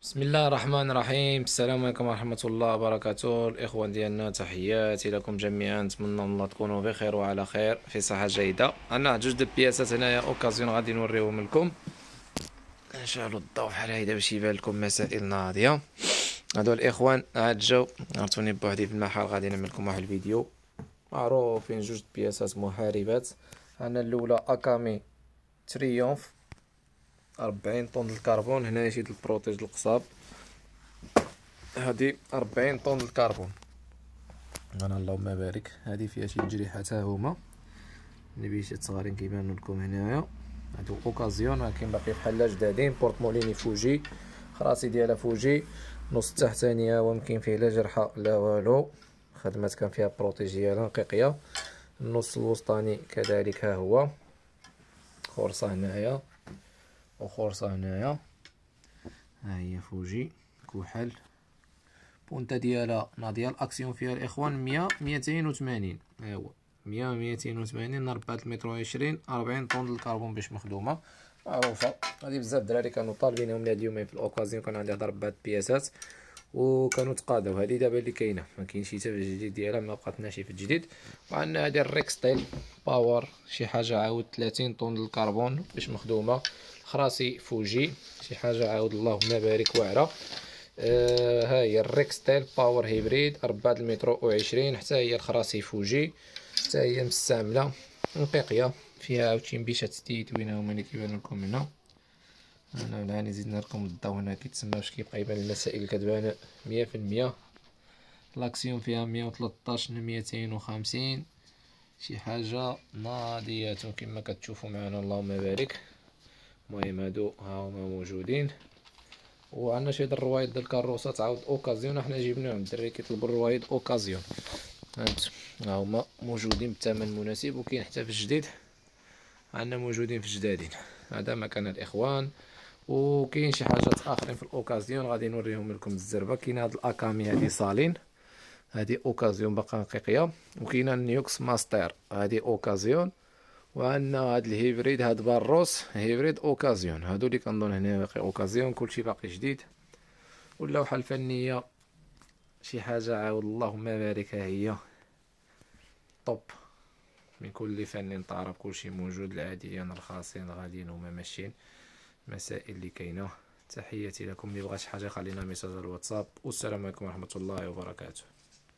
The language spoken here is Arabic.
بسم الله الرحمن الرحيم. السلام عليكم ورحمة الله وبركاته. الإخوان ديالنا، تحياتي لكم جميعا. نتمنى الله تكونوا بخير وعلى خير في صحة جيدة. عندنا جوج د بياسات هنايا اوكازيون غادي نوريهم لكم. نشعلوا الضوء بحال هيدا باش يبان لكم مسائل ناضية. هادو الإخوان عاد جاو عرفتوني بوحدي في المحل، غادي نعمل لكم واحد الفيديو معروفين. جوج د بياسات محاربات. عندنا الأولى أكامي تريومف 40 طن الكربون. هنا شي البروتيج القصاب، هادي 40 طن الكربون. انا اللهم بارك. هادي فيها شي تجريحات ها هما نبيشات صغارين كيبانوا لكم هنايا. هادو اوكازيون، ولكن باقي بحال جدادين. بورتموليني فوجي، خراسي ديالها فوجي. نص التحتاني ها هو مكاين فيه لا جرحه لا والو، خدمات كان فيها بروتيج ديالها نقيقيه. النص الوسطاني كذلك ها هو، خرصه هنايا وخرصه هنايا. ها هي فوجي كحل. بونتا ديالها ناضيه. الاكسيون فيها الاخوان 100 280. ها هو 100 280 4 متر و 20 40 طن الكربون باش مخدومه معروفه. هادي بزاف الدراري كانوا طالبينهم لهاد اليومين في الاوكازيون. كان عندي هضر بهاد البياسات وكانوا تقاداو. هادي دابا اللي كاينه، ما كاين شي حتى في الجديد ديالها، ما بقاتناش في الجديد. وعندنا هادي الريكستيل باور، شي حاجه عاود 30 طن الكربون باش مخدومه. خراسي فوجي، شي حاجه عاود اللهم بارك واعره. ها هي الريكستيل باور هيبريد 4 متر و 20. حتى هي الخراسي فوجي، حتى هي مستعمله نقيقيه. فيها عاوتاني مبيشات ستيت وين هما اللي كيبانو لكم هنا. انا هاني زدنا لكم الضوء هنا كيتسمى باش كيبقى يبان المسائل اللي كتبان 100%. لاكسيون فيها 113 250. شي حاجه ناضيه كما كتشوفوا معنا اللهم بارك. المهم هادو ها هما موجودين. وعندنا شي د الروايد ديال الكاروسات عاود اوكازيون، حنا جبناهم. الدراري كيطلبوا الروايد اوكازيون، فهمت؟ ها هما موجودين بثمن مناسب، وكاين حتى في الجديد. عندنا موجودين في الجدادين. هذا مكان الاخوان. وكاين شي حاجات اخرين في الاوكازيون غادي نوريهم لكم بالزربه. كاين هاد الاكامي هادي صالين، هادي اوكازيون باقا نقيقيه. وكاينه النيوكس ماستر، هادي اوكازيون. وعندنا هاد الهيبريد، هاد باروس هيبريد اوكازيون. هادو اللي كنظن هنا باقي اوكازيون، كلشي باقي جديد. واللوحه الفنيه شي حاجه عاود اللهم بارك. ها هي طوب من كل فن طارب، كلشي موجود. العاديين الرخاصين الغاليين هما ماشيين. مسائل اللي كاينه. تحياتي لكم. اللي بغى شي حاجه خلينا ميساج على الواتساب. والسلام عليكم ورحمه الله وبركاته.